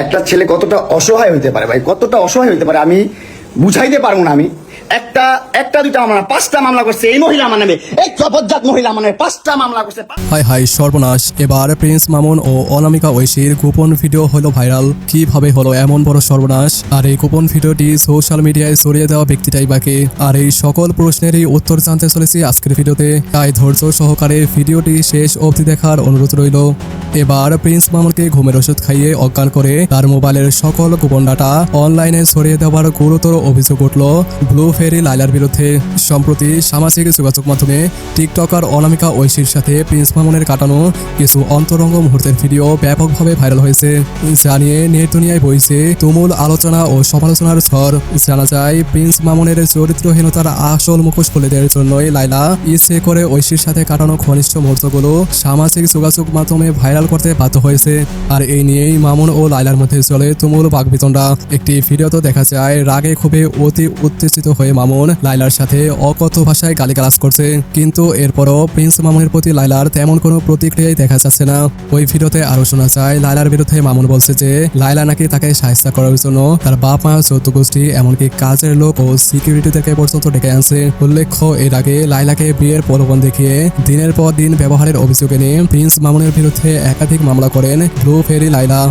একটা ছেলে কতটা অসহায় হইতে পারে ভাই, কতটা অসহায় হইতে পারে আমি বুঝাইতে পারবো না। আমি একটা দুইটা মামলা 5টা মামলা করছে এই মহিলা আমার নামে, এই জবরদস্ত মহিলা আমার নামে 5টা মামলা করছে। হাই হাই সর্বনাশ! এবার প্রিন্স মামুন ও অনামিকা ঐশীর গোপন ভিডিও হলো ভাইরাল। কিভাবে হলো এমন বড় সর্বনাশ? আর এই গোপন ভিডিওটি সোশ্যাল মিডিয়ায় ছড়িয়ে দেওয়া ব্যক্তিটাই বাকি। আর এই সকল প্রশ্নেরই উত্তর জানতে চলেছি আজকের ভিডিওতে, তাই ধৈর্য সহকারে ভিডিওটি শেষ অবধি দেখার অনুরোধ রইল। এবার প্রিন্স মামুনকে ঘুমের ওষুধ খাইয়ে অজ্ঞান করে তার মোবাইলের সকল গোপন ডাটা অনলাইনে ছড়িয়ে দেওয়ার গুরুতর অভিযোগ উঠল ব্লু ফেরি লাইলার বিরুদ্ধে। সম্প্রতি সামাজিক যোগাযোগ মাধ্যমে টিকটকার অনামিকা ঐশীর সাথে প্রিন্স মামুনের কাটানো কিছু অন্তরঙ্গ মুহূর্তের ভিডিও ব্যাপকভাবে ভাইরাল হয়েছে, জানিয়ে নেট দুনিয়ায় বইছে তুমুল আলোচনা ও সমালোচনার ঝড়। জানা যায় প্রিন্স মামুনের চরিত্রহীনতার আসল মুখোশ খুলে দেওয়ার জন্যই লাইলা ইচ্ছে করে ঐশীর সাথে কাটানো ঘনিষ্ঠ মুহূর্তগুলো সামাজিক যোগাযোগ মাধ্যমে ভাইরাল করতে বাধ্য হয়েছে। আর এই নিয়েই মামুন ও লাইলার মধ্যে চলে তুমুল বাকবিতণ্ডা। একটি ভিডিওতে দেখা যায় রাগে ক্ষোভে অতি উত্তেজিত হয়ে মামুন লাইলার সাথে অকথ্য ভাষায় গালিগালাজ করছে, কিন্তু এরপরও প্রিন্স মামুনের প্রতি লাইলার তেমন কোনো প্রতিক্রিয়াই দেখা যাচ্ছে না। ওই ভিডিওতে আরো শোনা যায় লাইলার বিরুদ্ধে মামুন বলছে যে লাইলা নাকি তাকে সাহায্য করার জন্য তার বাপ মা, চৌদ্দ গোষ্ঠী, এমনকি কাজের লোক ও সিকিউরিটিদেরকে পর্যন্ত ডেকে আনছে। উল্লেখ্য এর আগে লাইলাকে বিয়ের প্রলোভন দেখিয়ে দিনের পর দিন ব্যবহারের অভিযোগ এনে প্রিন্স মামুনের বিরুদ্ধে একাধিক মামলা করেন ব্লু ফেরি লাইলা।